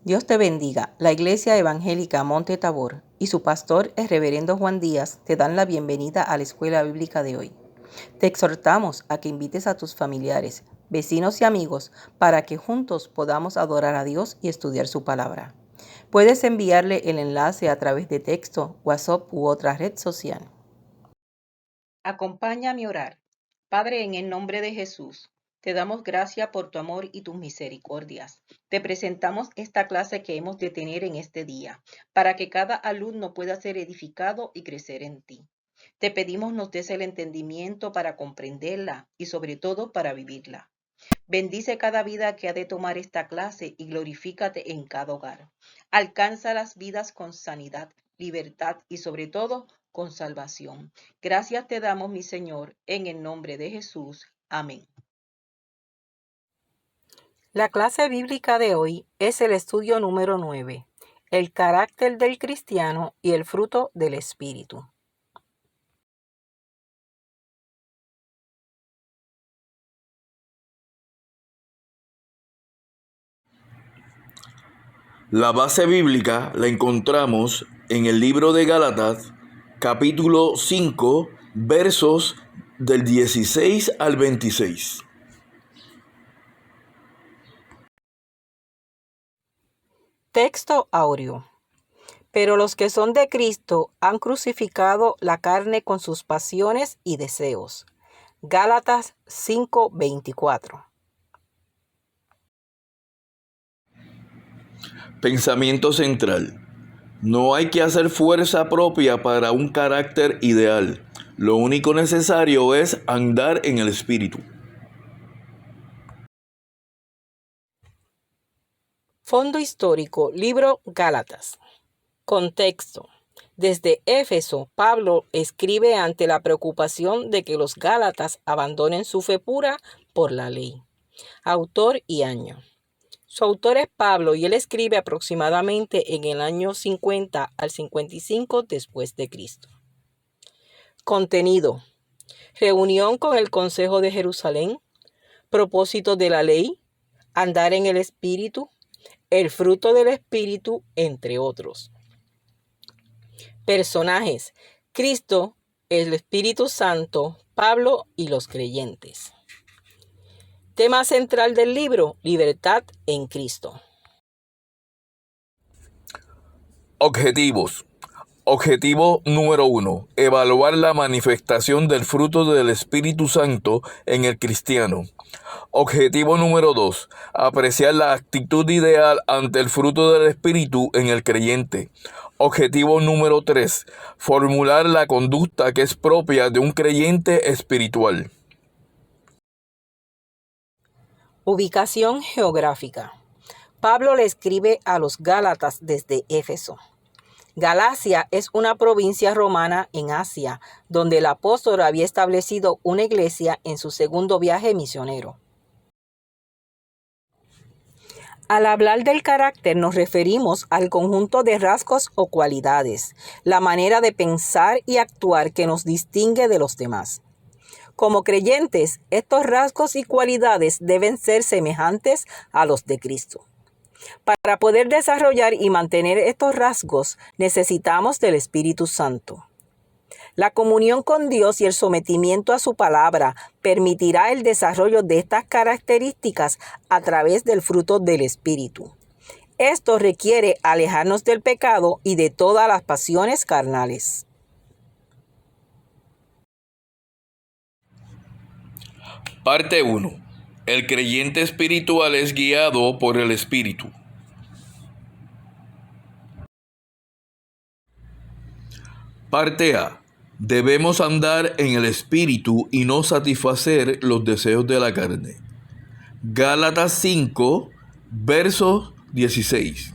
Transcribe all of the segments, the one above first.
Dios te bendiga. La Iglesia Evangélica Monte Tabor y su pastor, el reverendo Juan Díaz, te dan la bienvenida a la escuela bíblica de hoy. Te exhortamos a que invites a tus familiares, vecinos y amigos para que juntos podamos adorar a Dios y estudiar su palabra. Puedes enviarle el enlace a través de texto, WhatsApp u otra red social. Acompáñame a orar. Padre, en el nombre de Jesús, te damos gracias por tu amor y tus misericordias. Te presentamos esta clase que hemos de tener en este día, para que cada alumno pueda ser edificado y crecer en ti. Te pedimos nos des el entendimiento para comprenderla y sobre todo para vivirla. Bendice cada vida que ha de tomar esta clase y glorifícate en cada hogar. Alcanza las vidas con sanidad, libertad y sobre todo con salvación. Gracias te damos, mi Señor, en el nombre de Jesús. Amén. La clase bíblica de hoy es el estudio número 9, el carácter del cristiano y el fruto del Espíritu. La base bíblica la encontramos en el libro de Gálatas, capítulo 5, versos del 16 al 26. Texto áureo. Pero los que son de Cristo han crucificado la carne con sus pasiones y deseos. Gálatas 5:24. Pensamiento central. No hay que hacer fuerza propia para un carácter ideal. Lo único necesario es andar en el Espíritu. Fondo histórico, libro Gálatas. Contexto. Desde Éfeso, Pablo escribe ante la preocupación de que los gálatas abandonen su fe pura por la ley. Autor y año. Su autor es Pablo y él escribe aproximadamente en el año 50 al 55 después de Cristo. Contenido. Reunión con el Consejo de Jerusalén. Propósito de la ley. Andar en el Espíritu. El fruto del Espíritu, entre otros. Personajes: Cristo, el Espíritu Santo, Pablo y los creyentes. Tema central del libro: libertad en Cristo. Objetivos. Objetivo número 1. Evaluar la manifestación del fruto del Espíritu Santo en el cristiano. Objetivo número 2. Apreciar la actitud ideal ante el fruto del Espíritu en el creyente. Objetivo número 3. Formular la conducta que es propia de un creyente espiritual. Ubicación geográfica. Pablo le escribe a los Gálatas desde Éfeso. Galacia es una provincia romana en Asia, donde el apóstol había establecido una iglesia en su segundo viaje misionero. Al hablar del carácter nos referimos al conjunto de rasgos o cualidades, la manera de pensar y actuar que nos distingue de los demás. Como creyentes, estos rasgos y cualidades deben ser semejantes a los de Cristo. Para poder desarrollar y mantener estos rasgos, necesitamos del Espíritu Santo. La comunión con Dios y el sometimiento a su palabra permitirá el desarrollo de estas características a través del fruto del Espíritu. Esto requiere alejarnos del pecado y de todas las pasiones carnales. Parte 1. El creyente espiritual es guiado por el Espíritu. Parte A. Debemos andar en el Espíritu y no satisfacer los deseos de la carne. Gálatas 5, verso 16.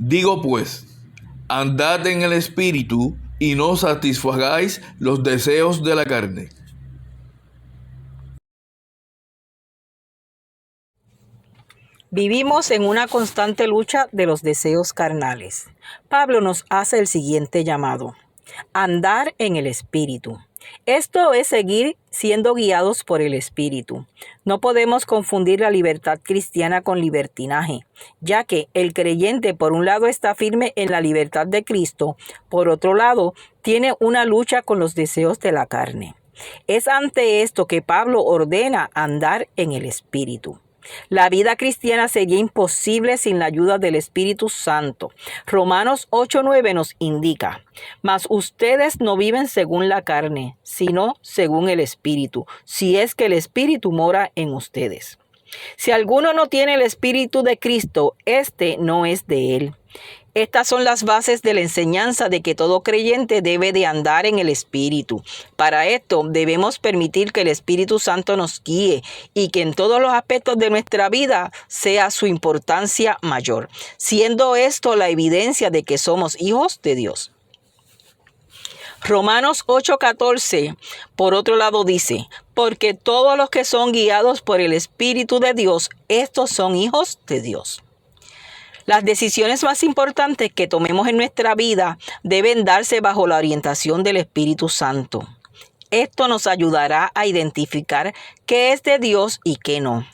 Digo pues, andad en el Espíritu y no satisfagáis los deseos de la carne. Vivimos en una constante lucha de los deseos carnales. Pablo nos hace el siguiente llamado: andar en el Espíritu. Esto es seguir siendo guiados por el Espíritu. No podemos confundir la libertad cristiana con libertinaje, ya que el creyente por un lado está firme en la libertad de Cristo, por otro lado tiene una lucha con los deseos de la carne. Es ante esto que Pablo ordena andar en el Espíritu. La vida cristiana sería imposible sin la ayuda del Espíritu Santo. Romanos 8:9 nos indica: mas ustedes no viven según la carne, sino según el Espíritu, si es que el Espíritu mora en ustedes. Si alguno no tiene el Espíritu de Cristo, este no es de él. Estas son las bases de la enseñanza de que todo creyente debe de andar en el Espíritu. Para esto debemos permitir que el Espíritu Santo nos guíe y que en todos los aspectos de nuestra vida sea su importancia mayor, siendo esto la evidencia de que somos hijos de Dios. Romanos 8:14, por otro lado, dice: porque todos los que son guiados por el Espíritu de Dios, estos son hijos de Dios. Las decisiones más importantes que tomemos en nuestra vida deben darse bajo la orientación del Espíritu Santo. Esto nos ayudará a identificar qué es de Dios y qué no,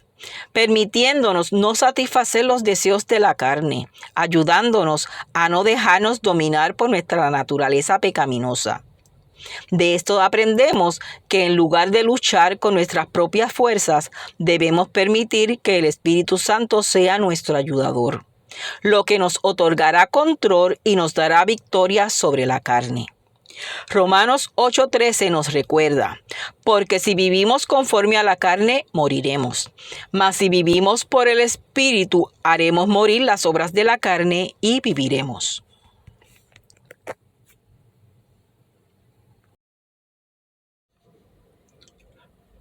permitiéndonos no satisfacer los deseos de la carne, ayudándonos a no dejarnos dominar por nuestra naturaleza pecaminosa. De esto aprendemos que en lugar de luchar con nuestras propias fuerzas, debemos permitir que el Espíritu Santo sea nuestro ayudador, lo que nos otorgará control y nos dará victoria sobre la carne. Romanos 8:13 nos recuerda: porque si vivimos conforme a la carne, moriremos. Mas si vivimos por el Espíritu, haremos morir las obras de la carne y viviremos.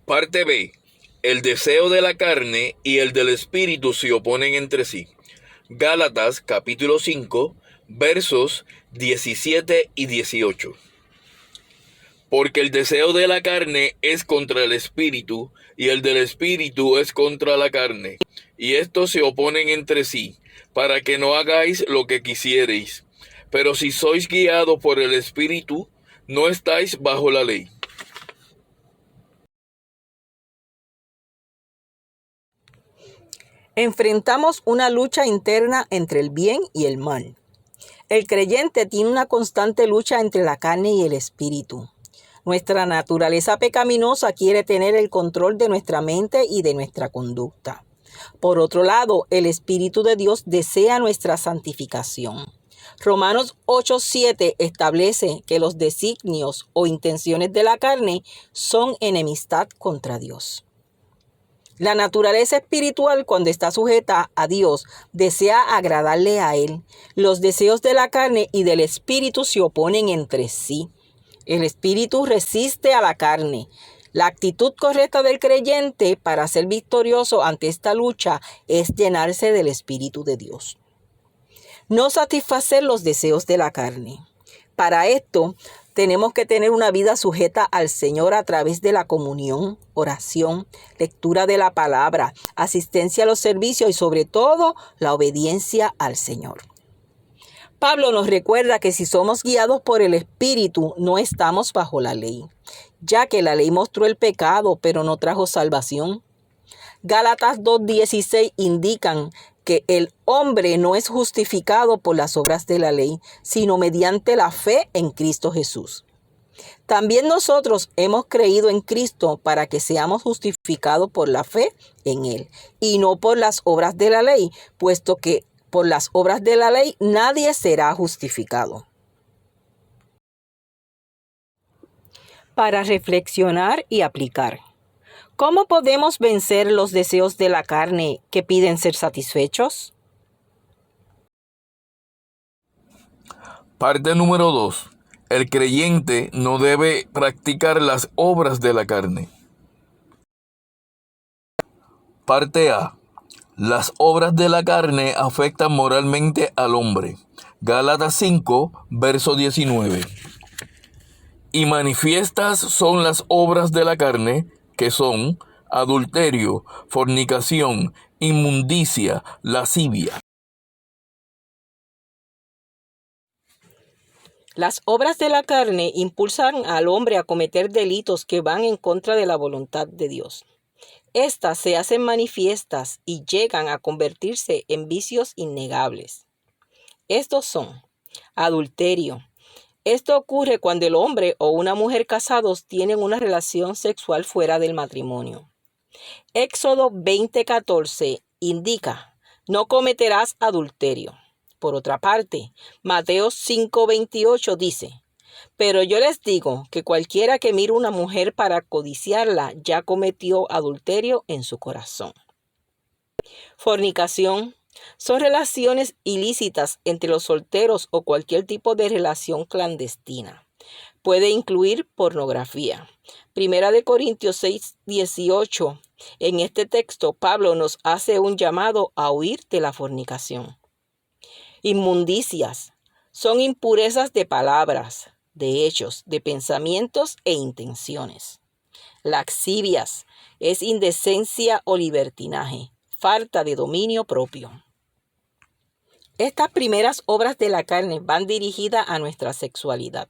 Parte B. El deseo de la carne y el del espíritu se oponen entre sí. Gálatas capítulo 5, versos 17 y 18. Porque el deseo de la carne es contra el espíritu, y el del espíritu es contra la carne. Y estos se oponen entre sí, para que no hagáis lo que quisiereis. Pero si sois guiados por el espíritu, no estáis bajo la ley. Enfrentamos una lucha interna entre el bien y el mal. El creyente tiene una constante lucha entre la carne y el espíritu. Nuestra naturaleza pecaminosa quiere tener el control de nuestra mente y de nuestra conducta. Por otro lado, el Espíritu de Dios desea nuestra santificación. Romanos 8:7 establece que los designios o intenciones de la carne son enemistad contra Dios. La naturaleza espiritual, cuando está sujeta a Dios, desea agradarle a Él. Los deseos de la carne y del espíritu se oponen entre sí. El espíritu resiste a la carne. La actitud correcta del creyente para ser victorioso ante esta lucha es llenarse del Espíritu de Dios. No satisfacer los deseos de la carne. Para esto, tenemos que tener una vida sujeta al Señor a través de la comunión, oración, lectura de la palabra, asistencia a los servicios y sobre todo la obediencia al Señor. Pablo nos recuerda que si somos guiados por el Espíritu, no estamos bajo la ley, ya que la ley mostró el pecado, pero no trajo salvación. Gálatas 2:16 indican que el hombre no es justificado por las obras de la ley, sino mediante la fe en Cristo Jesús. También nosotros hemos creído en Cristo para que seamos justificados por la fe en Él, y no por las obras de la ley, puesto que por las obras de la ley nadie será justificado. Para reflexionar y aplicar. ¿Cómo podemos vencer los deseos de la carne que piden ser satisfechos? Parte número 2. El creyente no debe practicar las obras de la carne. Parte A. Las obras de la carne afectan moralmente al hombre. Gálatas 5, verso 19. Y manifiestas son las obras de la carne, que son adulterio, fornicación, inmundicia, lascivia. Las obras de la carne impulsan al hombre a cometer delitos que van en contra de la voluntad de Dios. Estas se hacen manifiestas y llegan a convertirse en vicios innegables. Estos son adulterio. Esto ocurre cuando el hombre o una mujer casados tienen una relación sexual fuera del matrimonio. Éxodo 20:14 indica: no cometerás adulterio. Por otra parte, Mateo 5:28 dice: pero yo les digo que cualquiera que mire una mujer para codiciarla ya cometió adulterio en su corazón. Fornicación son relaciones ilícitas entre los solteros o cualquier tipo de relación clandestina. Puede incluir pornografía. Primera de Corintios 6:18. En este texto, Pablo nos hace un llamado a huir de la fornicación. Inmundicias son impurezas de palabras, de hechos, de pensamientos e intenciones. Laxivias es indecencia o libertinaje, falta de dominio propio. Estas primeras obras de la carne van dirigidas a nuestra sexualidad.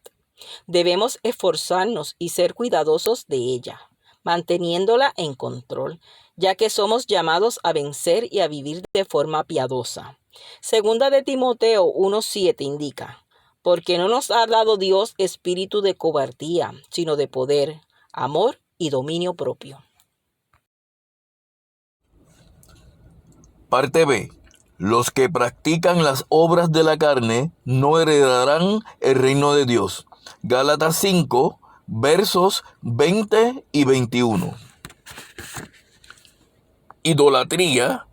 Debemos esforzarnos y ser cuidadosos de ella, manteniéndola en control, ya que somos llamados a vencer y a vivir de forma piadosa. Segunda de Timoteo 1:7 indica: porque no nos ha dado Dios espíritu de cobardía, sino de poder, amor y dominio propio. Parte B. Los que practican las obras de la carne no heredarán el reino de Dios. Gálatas 5, versos 20 y 21. Idolatría,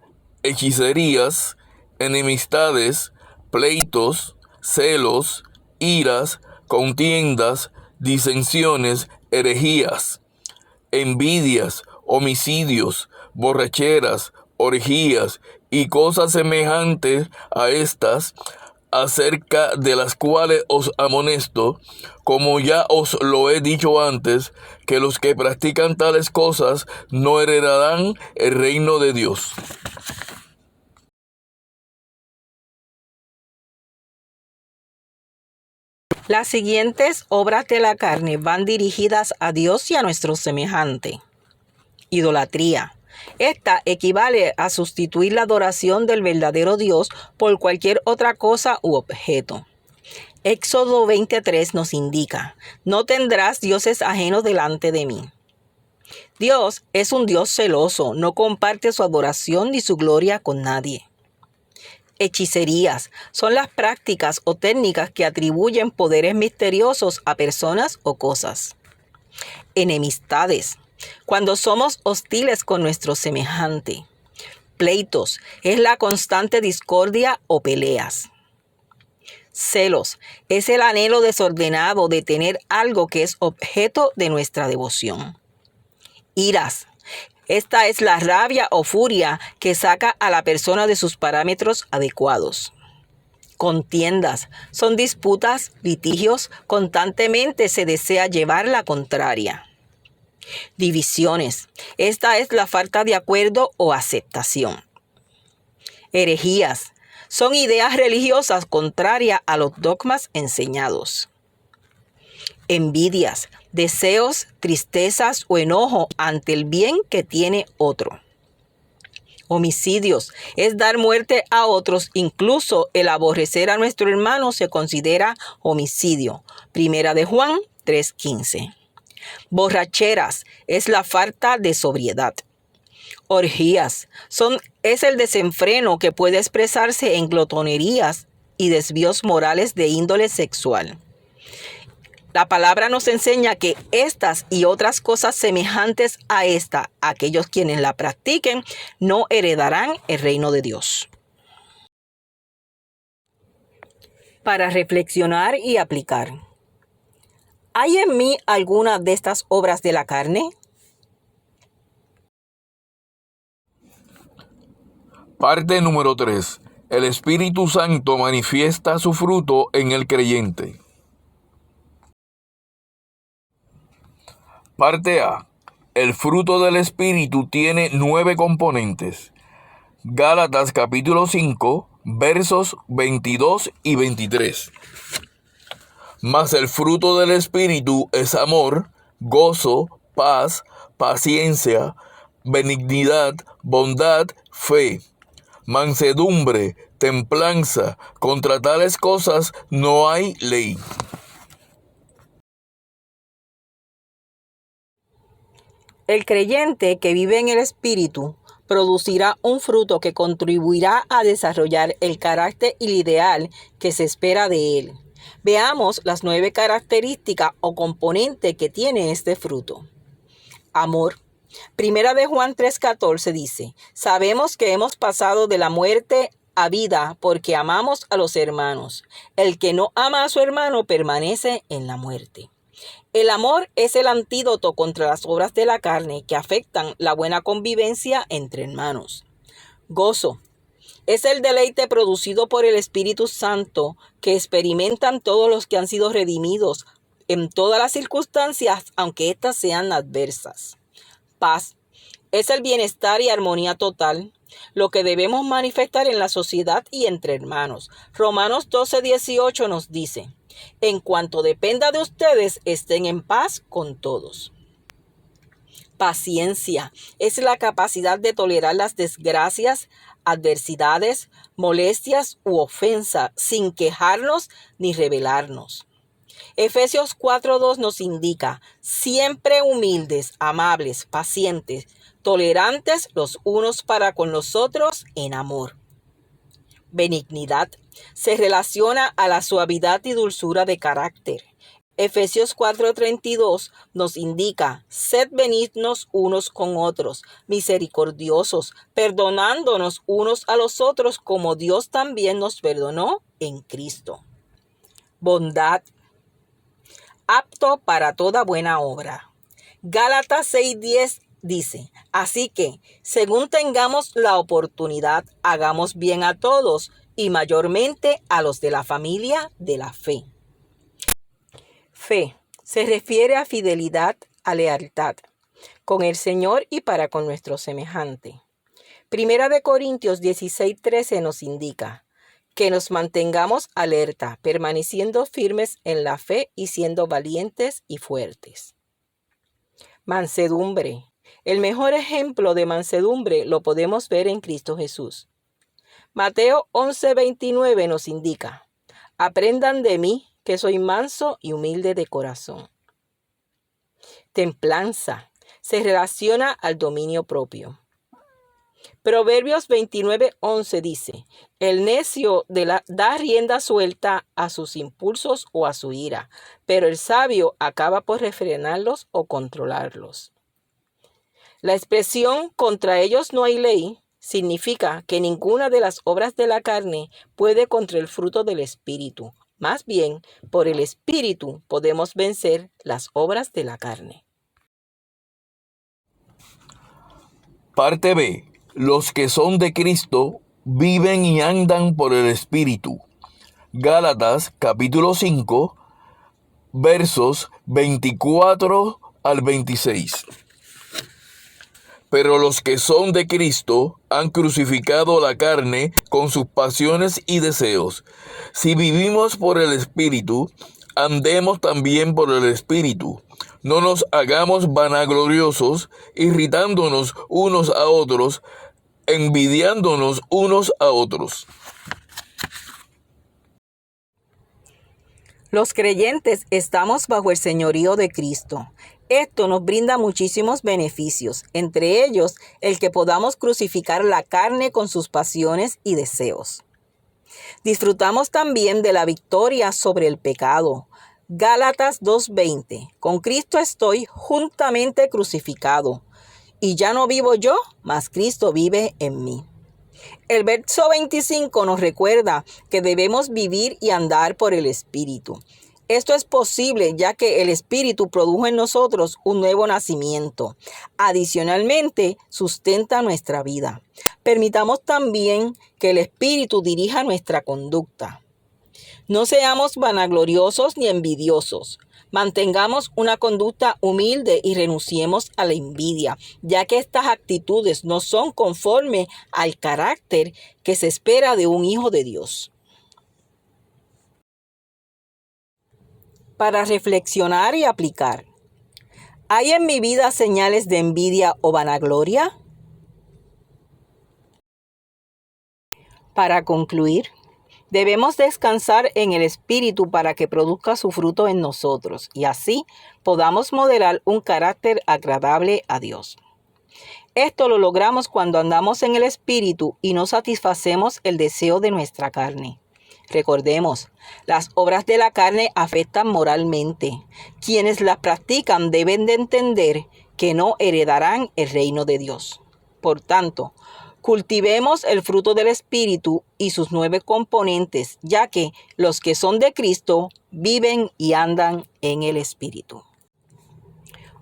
hechicerías, enemistades, pleitos, celos, iras, contiendas, disensiones, herejías, envidias, homicidios, borracheras, orgías y cosas semejantes a estas, acerca de las cuales os amonesto, como ya os lo he dicho antes, que los que practican tales cosas no heredarán el reino de Dios. Las siguientes obras de la carne van dirigidas a Dios y a nuestro semejante. Idolatría. Esta equivale a sustituir la adoración del verdadero Dios por cualquier otra cosa u objeto. Éxodo 20:3 nos indica: no tendrás dioses ajenos delante de mí. Dios es un Dios celoso, no comparte su adoración ni su gloria con nadie. Hechicerías son las prácticas o técnicas que atribuyen poderes misteriosos a personas o cosas. Enemistades, cuando somos hostiles con nuestro semejante. Pleitos es la constante discordia o peleas. Celos es el anhelo desordenado de tener algo que es objeto de nuestra devoción. Iras, esta es la rabia o furia que saca a la persona de sus parámetros adecuados. Contiendas son disputas, litigios, constantemente se desea llevar la contraria. Divisiones, esta es la falta de acuerdo o aceptación. Herejías, son ideas religiosas contrarias a los dogmas enseñados. Envidias, deseos, tristezas o enojo ante el bien que tiene otro. Homicidios es dar muerte a otros, incluso el aborrecer a nuestro hermano se considera homicidio. Primera de Juan 3:15. Borracheras es la falta de sobriedad. Orgías es el desenfreno que puede expresarse en glotonerías y desvíos morales de índole sexual. La palabra nos enseña que estas y otras cosas semejantes a esta, aquellos quienes la practiquen, no heredarán el reino de Dios. Para reflexionar y aplicar. ¿Hay en mí alguna de estas obras de la carne? Parte número 3. El Espíritu Santo manifiesta su fruto en el creyente. Parte A. El fruto del Espíritu tiene 9 componentes. Gálatas capítulo 5, versos 22 y 23. Mas el fruto del Espíritu es amor, gozo, paz, paciencia, benignidad, bondad, fe, mansedumbre, templanza. Contra tales cosas no hay ley. El creyente que vive en el Espíritu producirá un fruto que contribuirá a desarrollar el carácter y el ideal que se espera de él. Veamos las 9 características o componentes que tiene este fruto. Amor. Primera de Juan 3:14 dice: sabemos que hemos pasado de la muerte a vida porque amamos a los hermanos. El que no ama a su hermano permanece en la muerte. El amor es el antídoto contra las obras de la carne que afectan la buena convivencia entre hermanos. Gozo. Es el deleite producido por el Espíritu Santo que experimentan todos los que han sido redimidos en todas las circunstancias, aunque éstas sean adversas. Paz. Es el bienestar y armonía total, lo que debemos manifestar en la sociedad y entre hermanos. Romanos 12:18 nos dice: en cuanto dependa de ustedes, estén en paz con todos. Paciencia es la capacidad de tolerar las desgracias, adversidades, molestias u ofensas sin quejarnos ni rebelarnos. Efesios 4:2 nos indica: siempre humildes, amables, pacientes, tolerantes los unos para con los otros en amor. Benignidad se relaciona a la suavidad y dulzura de carácter. Efesios 4:32 nos indica: sed benignos unos con otros, misericordiosos, perdonándonos unos a los otros como Dios también nos perdonó en Cristo. Bondad. Apto para toda buena obra. Gálatas 6:10 dice: así que, según tengamos la oportunidad, hagamos bien a todos, y mayormente a los de la familia de la fe. Fe se refiere a fidelidad, a lealtad con el Señor y para con nuestro semejante. Primera de Corintios 16:13 nos indica que nos mantengamos alerta, permaneciendo firmes en la fe y siendo valientes y fuertes. Mansedumbre. El mejor ejemplo de mansedumbre lo podemos ver en Cristo Jesús. Mateo 11:29 nos indica: aprendan de mí, que soy manso y humilde de corazón. Templanza se relaciona al dominio propio. Proverbios 29:11 dice: el necio da rienda suelta a sus impulsos o a su ira, pero el sabio acaba por refrenarlos o controlarlos. La expresión contra ellos no hay ley significa que ninguna de las obras de la carne puede contra el fruto del Espíritu. Más bien, por el Espíritu podemos vencer las obras de la carne. Parte B. Los que son de Cristo viven y andan por el Espíritu. Gálatas capítulo 5, versos 24 al 26. Pero los que son de Cristo han crucificado la carne con sus pasiones y deseos. Si vivimos por el Espíritu, andemos también por el Espíritu. No nos hagamos vanagloriosos, irritándonos unos a otros, envidiándonos unos a otros. Los creyentes estamos bajo el señorío de Cristo. Esto nos brinda muchísimos beneficios, entre ellos el que podamos crucificar la carne con sus pasiones y deseos. Disfrutamos también de la victoria sobre el pecado. Gálatas 2:20. Con Cristo estoy juntamente crucificado, y ya no vivo yo, mas Cristo vive en mí. El verso 25 nos recuerda que debemos vivir y andar por el Espíritu. Esto es posible ya que el Espíritu produjo en nosotros un nuevo nacimiento. Adicionalmente, sustenta nuestra vida. Permitamos también que el Espíritu dirija nuestra conducta. No seamos vanagloriosos ni envidiosos. Mantengamos una conducta humilde y renunciemos a la envidia, ya que estas actitudes no son conforme al carácter que se espera de un hijo de Dios. para reflexionar y aplicar. ¿Hay en mi vida señales de envidia o vanagloria? Para concluir, debemos descansar en el Espíritu para que produzca su fruto en nosotros y así podamos modelar un carácter agradable a Dios. Esto lo logramos cuando andamos en el Espíritu y no satisfacemos el deseo de nuestra carne. Recordemos, las obras de la carne afectan moralmente. Quienes las practican deben de entender que no heredarán el reino de Dios. Por tanto, cultivemos el fruto del Espíritu y sus 9 componentes, ya que los que son de Cristo viven y andan en el Espíritu.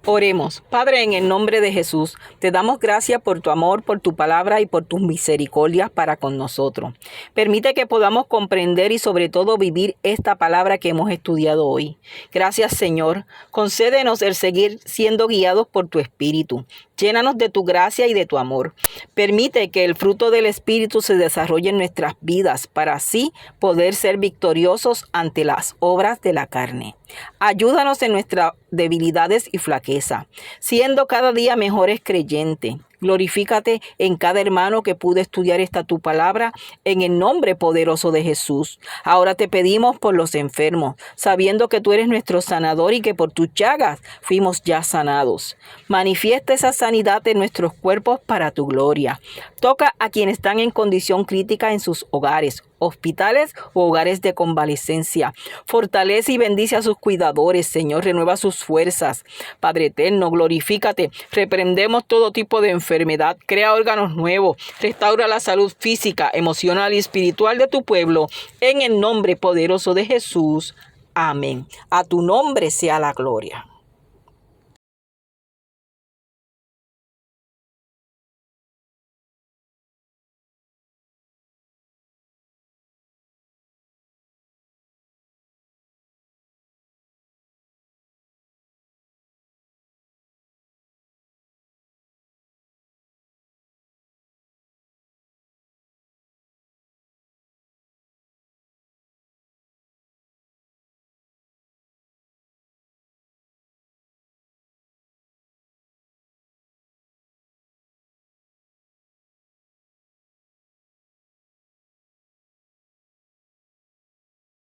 Oremos. Padre, en el nombre de Jesús, te damos gracias por tu amor, por tu palabra y por tus misericordias para con nosotros. Permite que podamos comprender y sobre todo vivir esta palabra que hemos estudiado hoy. Gracias, Señor. Concédenos el seguir siendo guiados por tu Espíritu. Llénanos de tu gracia y de tu amor. Permite que el fruto del Espíritu se desarrolle en nuestras vidas para así poder ser victoriosos ante las obras de la carne. Ayúdanos en nuestras debilidades y flaqueza, siendo cada día mejores creyentes. Glorifícate en cada hermano que pude estudiar esta tu palabra en el nombre poderoso de Jesús. Ahora te pedimos por los enfermos, sabiendo que tú eres nuestro sanador y que por tus llagas fuimos ya sanados. Manifiesta esa sanidad en nuestros cuerpos para tu gloria. Toca a quienes están en condición crítica en sus hogares, hospitales o hogares de convalecencia. Fortalece y bendice a sus cuidadores, Señor, renueva sus fuerzas. Padre eterno, glorifícate. Reprendemos todo tipo de enfermedad, crea órganos nuevos, restaura la salud física, emocional y espiritual de tu pueblo, en el nombre poderoso de Jesús. Amén. A tu nombre sea la gloria.